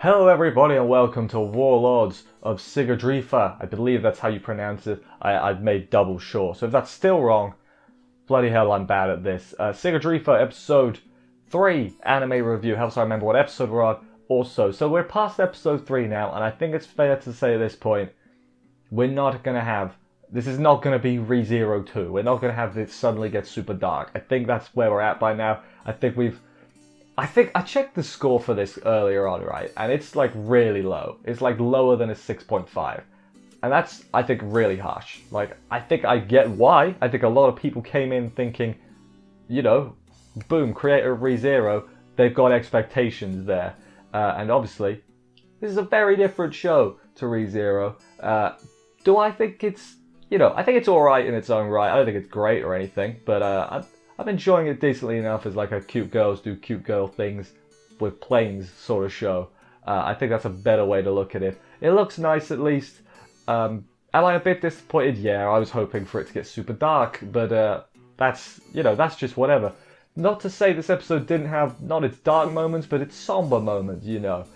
Hello everybody and welcome to Warlords of Sigrdrifa. I believe that's how you pronounce it. I've made double sure. So if that's still wrong, bloody hell I'm bad at this. Sigurdrifa episode 3 anime review. Helps I remember what episode we're on also. So we're past episode 3 now, and I think it's fair to say at this point, we're not going to have... This is not going to be ReZero 2. We're not going to have this suddenly get super dark. I think that's where we're at by now. I think I checked the score for this earlier on, right? And it's like really low. It's like lower than a 6.5. And that's, I think, really harsh. Like, I think I get why. I think a lot of people came in thinking, you know, boom, creator of ReZero, they've got expectations there. And obviously, this is a very different show to ReZero. Do I think it's, you know, I think it's alright in its own right. I don't think it's great or anything, but I'm enjoying it decently enough as like a cute girls do cute girl things with planes sort of show. I think that's a better way to look at it. It looks nice at least. Am I a bit disappointed? Yeah, I was hoping for it to get super dark, but that's, you know, that's just whatever. Not to say this episode didn't have not its dark moments, but its somber moments, you know.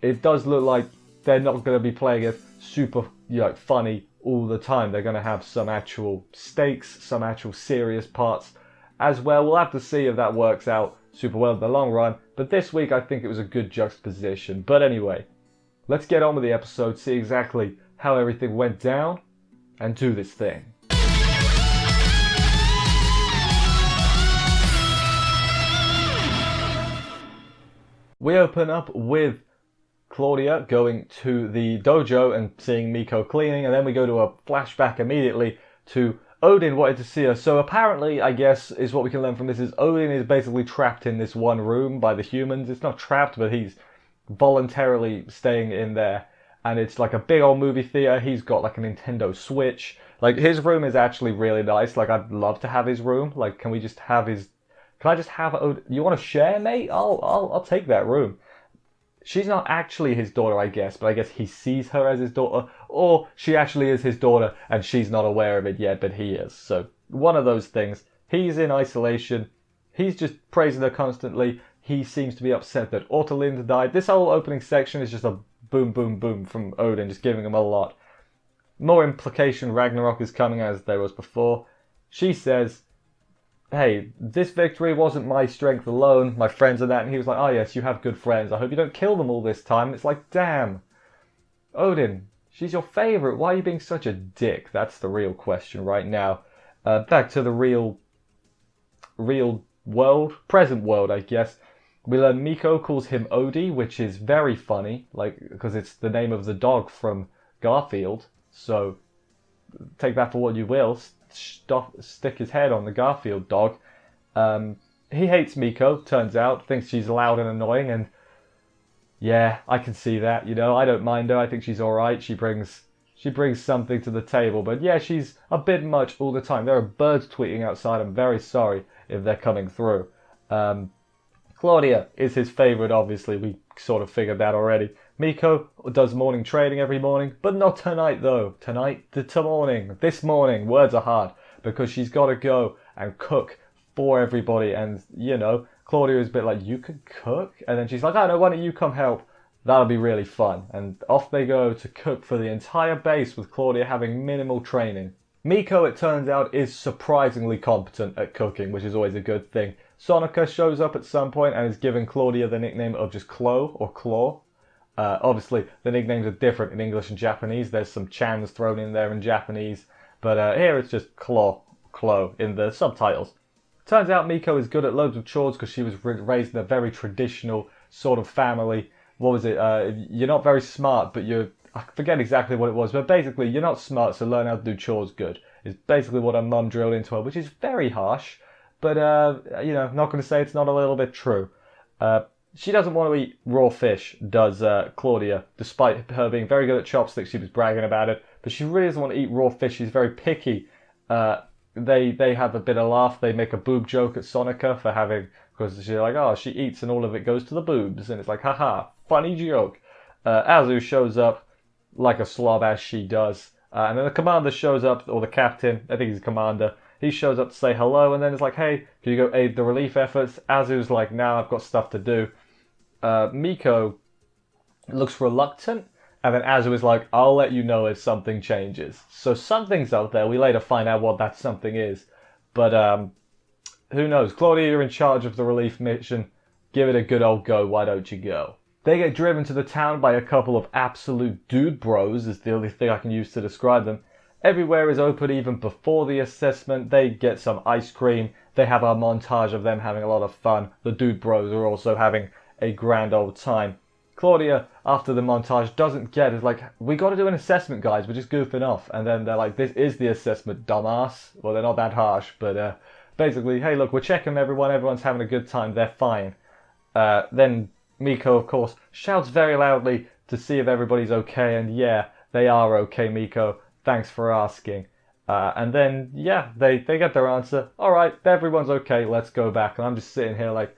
It does look like they're not going to be playing it super, you know, funny all the time. They're going to have some actual stakes, some actual serious parts as well. We'll have to see if that works out super well in the long run. But this week I think it was a good juxtaposition. But anyway, let's get on with the episode, see exactly how everything went down, and do this thing. We open up with Claudia going to the dojo and seeing Miko cleaning, and then we go to a flashback immediately to Odin wanted to see her. So apparently, I guess, is what we can learn from this, is Odin is basically trapped in this one room by the humans. It's not trapped, but he's voluntarily staying in there. And it's like a big old movie theater. He's got like a Nintendo Switch. Like, his room is actually really nice. Like, I'd love to have his room. Like, can we just have his... Can I just have Odin? You want to share, mate? I'll take that room. She's not actually his daughter, I guess, but I guess he sees her as his daughter, or she actually is his daughter and she's not aware of it yet, but he is. So, one of those things. He's in isolation. He's just praising her constantly. He seems to be upset that Ortolind died. This whole opening section is just a boom, boom, boom from Odin, just giving him a lot. More implication Ragnarok is coming as there was before. She says, hey, this victory wasn't my strength alone, my friends and that. And he was like, oh yes, you have good friends. I hope you don't kill them all this time. And it's like, damn. Odin, she's your favourite. Why are you being such a dick? That's the real question right now. Back to the real world, present world, I guess. We learn Miko calls him Odie, which is very funny, like, because it's the name of the dog from Garfield. So, take that for what you will. Stick his head on the Garfield dog. He hates Miko, turns out, thinks she's loud and annoying, and yeah, I can see that, you know, I don't mind her, I think she's alright, she brings something to the table, but yeah, she's a bit much all the time. There are birds tweeting outside, I'm very sorry if they're coming through. Claudia is his favourite, obviously, we sort of figured that already. Miko does morning training every morning, but not tonight though. This morning, words are hard, because she's got to go and cook for everybody, and, you know, Claudia is a bit like, you can cook? And then she's like, oh no, why don't you come help? That'll be really fun. And off they go to cook for the entire base with Claudia having minimal training. Miko, it turns out, is surprisingly competent at cooking, which is always a good thing. Sonika shows up at some point and is giving Claudia the nickname of just Chloe or Claw. Obviously, the nicknames are different in English and Japanese. There's some chans thrown in there in Japanese. But here it's just Chloe in the subtitles. Turns out Miko is good at loads of chores because she was raised in a very traditional sort of family. What was it? You're not very smart, but I forget exactly what it was. But basically, you're not smart, so learn how to do chores good. Is basically what her mum drilled into her, which is very harsh. But, you know, not going to say it's not a little bit true. She doesn't want to eat raw fish, does Claudia, despite her being very good at chopsticks. She was bragging about it, but she really doesn't want to eat raw fish. She's very picky. They have a bit of laugh. They make a boob joke at Sonika for having, because she's like, oh, she eats and all of it goes to the boobs, and it's like, haha, funny joke. Azu shows up like a slob as she does, and then the commander shows up, or the captain, I think he's the commander. He shows up to say hello, and then it's like, hey, can you go aid the relief efforts? Azu's like, nah, I've got stuff to do. Miko looks reluctant, and then Azu is like, I'll let you know if something changes. So something's out there. We later find out what that something is. But who knows? Claudia, you're in charge of the relief mission. Give it a good old go. Why don't you go? They get driven to the town by a couple of absolute dude bros, is the only thing I can use to describe them. Everywhere is open even before the assessment. They get some ice cream. They have a montage of them having a lot of fun. The dude bros are also having a grand old time. Claudia, after the montage, doesn't get it. It's like, we got to do an assessment, guys. We're just goofing off. And then they're like, this is the assessment, dumbass. Well, they're not that harsh, but basically, hey, look, we're checking everyone. Everyone's having a good time. They're fine. Then Miko, of course, shouts very loudly to see if everybody's okay. And yeah, they are okay, Miko. Thanks for asking. And then, yeah, they get their answer. All right, everyone's okay. Let's go back. And I'm just sitting here like,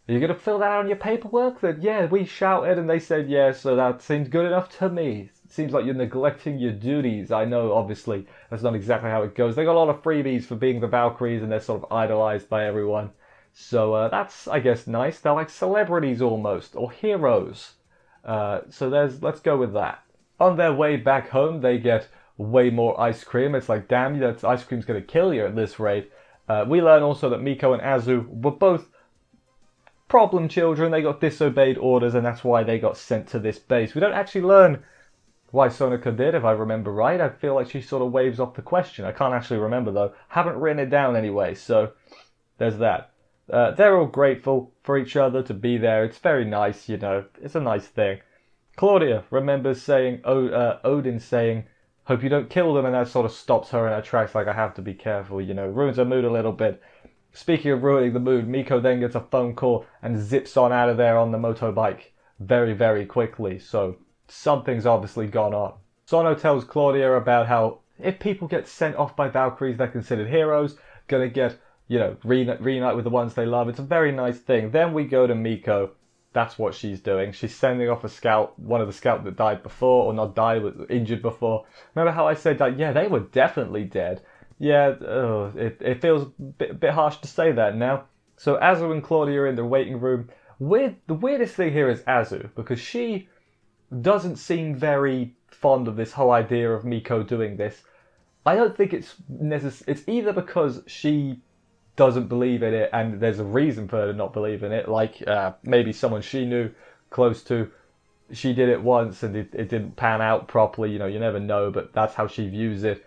are you going to fill that out on your paperwork? That, yeah, we shouted and they said yes, so that seems good enough to me. It seems like you're neglecting your duties. I know, obviously, that's not exactly how it goes. They got a lot of freebies for being the Valkyries and they're sort of idolized by everyone. So that's, I guess, nice. They're like celebrities almost, or heroes. So let's go with that. On their way back home, they get way more ice cream. It's like, damn, that ice cream's going to kill you at this rate. We learn also that Miko and Azu were both problem children. They got disobeyed orders and that's why they got sent to this base. We don't actually learn why Sonika did, if I remember right. I feel like she sort of waves off the question. I can't actually remember though. Haven't written it down anyway, so there's that. They're all grateful for each other to be there. It's very nice, you know. It's a nice thing. Claudia remembers saying, Odin saying, hope you don't kill them, and that sort of stops her in her tracks, like, I have to be careful, you know. Ruins her mood a little bit. Speaking of ruining the mood, Miko then gets a phone call and zips on out of there on the motorbike very, very quickly. So something's obviously gone on. Sono tells Claudia about how if people get sent off by Valkyries, they're considered heroes, gonna get, you know, reunite with the ones they love. It's a very nice thing. Then we go to Miko. That's what she's doing. She's sending off a scout, one of the scouts that died before, or not died, but injured before. Remember how I said that, yeah, they were definitely dead. Yeah, it feels a bit harsh to say that now. So Azu and Claudia are in the waiting room. The weirdest thing here is Azu, because she doesn't seem very fond of this whole idea of Miko doing this. I don't think it's necessary. It's either because she doesn't believe in it and there's a reason for her to not believe in it, like maybe someone she knew close to, she did it once and it didn't pan out properly, you know, you never know, but that's how she views it.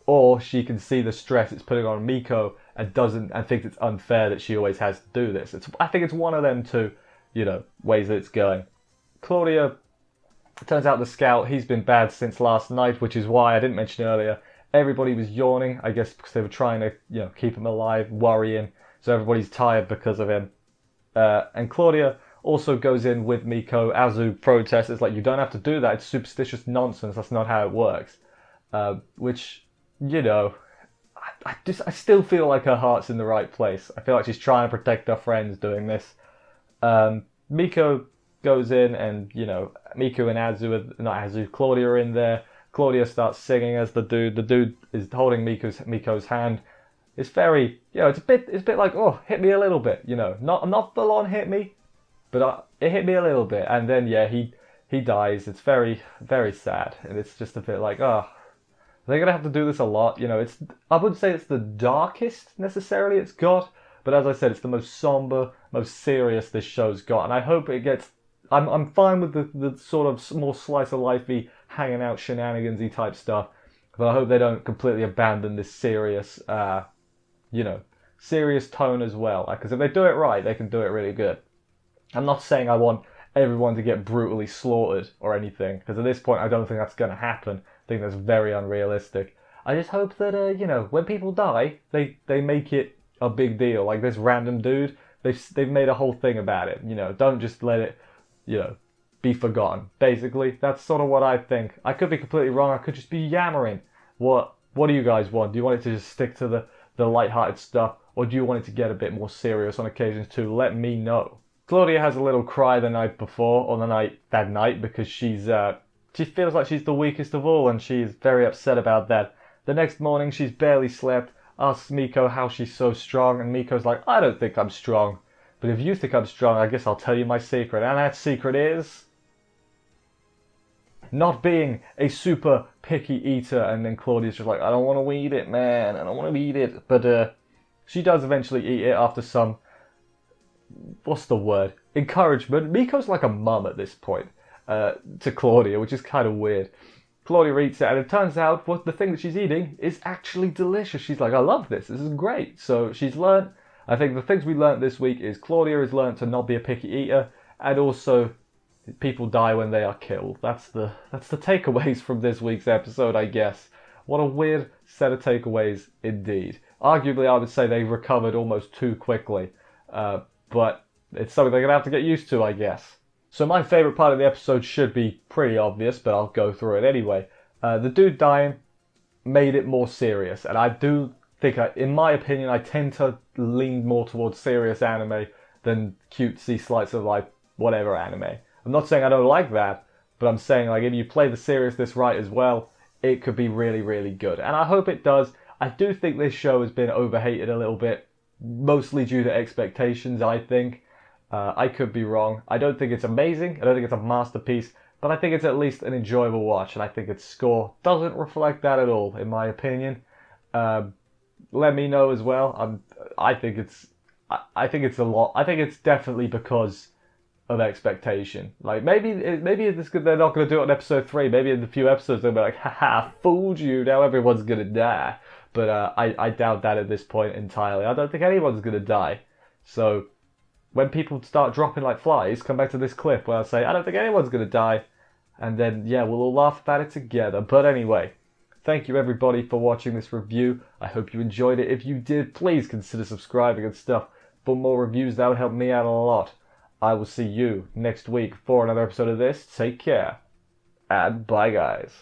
Or she can see the stress it's putting on Miko and thinks it's unfair that she always has to do this. I think it's one of them two, you know, ways that it's going. Claudia, turns out the scout, he's been bad since last night, which is why I didn't mention earlier. Everybody was yawning, I guess because they were trying to, you know, keep him alive, worrying. So everybody's tired because of him. And Claudia also goes in with Miko. Azu protests. It's like, you don't have to do that. It's superstitious nonsense. That's not how it works. Which, you know, I still feel like her heart's in the right place. I feel like she's trying to protect her friends doing this. Miko goes in and, you know, Miko and Claudia are in there. Claudia starts singing as the dude. The dude is holding Miko's hand. It's very, you know, it's a bit like, oh, hit me a little bit, you know, not full on hit me, but it hit me a little bit. And then yeah, he dies. It's very, very sad, and it's just a bit like, oh, they're gonna have to do this a lot, you know. I wouldn't say it's the darkest necessarily it's got, but as I said, it's the most somber, most serious this show's got, and I hope it gets. I'm fine with the sort of more slice of lifey, hanging out shenanigansy type stuff, but I hope they don't completely abandon this serious, you know, serious tone as well. Because if they do it right, they can do it really good. I'm not saying I want everyone to get brutally slaughtered or anything, because at this point I don't think that's going to happen. I think that's very unrealistic. I just hope that, you know, when people die, they make it a big deal. Like this random dude, they've made a whole thing about it. You know, don't just let it, you know, be forgotten. Basically, that's sort of what I think. I could be completely wrong. I could just be yammering. What do you guys want? Do you want it to just stick to the light-hearted stuff, or do you want it to get a bit more serious on occasions too? Let me know. Claudia has a little cry the night before, or that night, because she feels like she's the weakest of all, and she's very upset about that. The next morning, she's barely slept, asks Miko how she's so strong, and Miko's like, I don't think I'm strong. But if you think I'm strong, I guess I'll tell you my secret. And that secret is not being a super picky eater, and then Claudia's just like, I don't want to eat it, man, I don't want to eat it. But she does eventually eat it after some, what's the word, encouragement. Miko's like a mum at this point to Claudia, which is kind of weird. Claudia eats it, and it turns out what the thing that she's eating is actually delicious. She's like, I love this. This is great. So she's learned. I think the things we learned this week is Claudia has learned to not be a picky eater, and also people die when they are killed. That's the takeaways from this week's episode, I guess. What a weird set of takeaways indeed. Arguably, I would say they recovered almost too quickly, but it's something they're gonna have to get used to, I guess. So my favourite part of the episode should be pretty obvious, but I'll go through it anyway. The dude dying made it more serious, and I do think, in my opinion, I tend to lean more towards serious anime than cutesy slice of life, whatever anime. I'm not saying I don't like that, but I'm saying like if you play the seriousness right as well, it could be really, really good. And I hope it does. I do think this show has been overhated a little bit, mostly due to expectations, I think. I could be wrong. I don't think it's amazing. I don't think it's a masterpiece, but I think it's at least an enjoyable watch, and I think its score doesn't reflect that at all, in my opinion. Let me know as well. I think it's a lot. I think it's definitely because of expectation. Like maybe they're not going to do it on episode 3. Maybe in a few episodes they'll be like, haha, fooled you. Now everyone's going to die. But I doubt that at this point entirely. I don't think anyone's going to die. So when people start dropping like flies, come back to this clip where I say, I don't think anyone's going to die. And then, yeah, we'll all laugh about it together. But anyway, thank you everybody for watching this review. I hope you enjoyed it. If you did, please consider subscribing and stuff. For more reviews, that would help me out a lot. I will see you next week for another episode of this. Take care. And bye, guys.